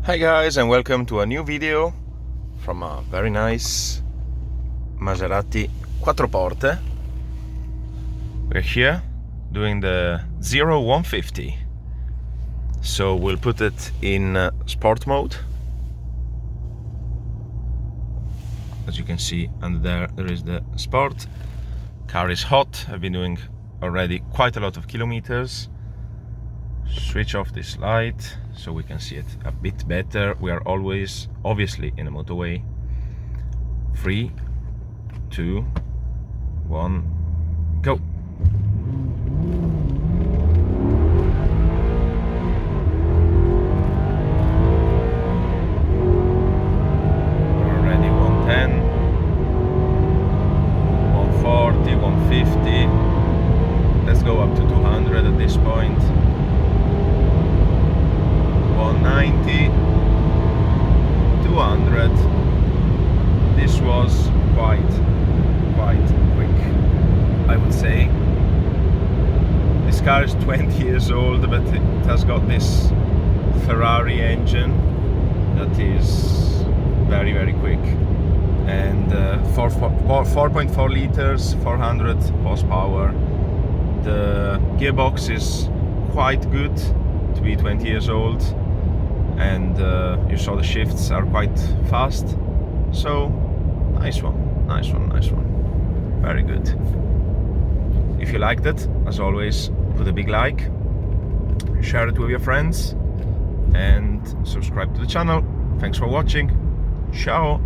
Hi guys, and welcome to a new video from a very nice Maserati Quattroporte. We're here doing the 0150, so we'll put it in sport mode. As you can see under there is the sport. Car is hot. I've been doing already quite a lot of kilometers. Switch off this light so we can see it a bit better. We are always obviously in a motorway. 3, 2, 1, go. We're already 110, 140, 150. Let's go up to 200 at this point. 190, 200. This was quite quick, I would say. This car is 20 years old, but it has got this Ferrari engine that is very quick, and 4.4 liters, 400 horsepower. The gearbox is quite good to be 20 years old, and you saw the shifts are quite fast, so nice one, very good. If you liked it, as always, put a big like, share it with your friends, and subscribe to the channel. Thanks for watching. Ciao.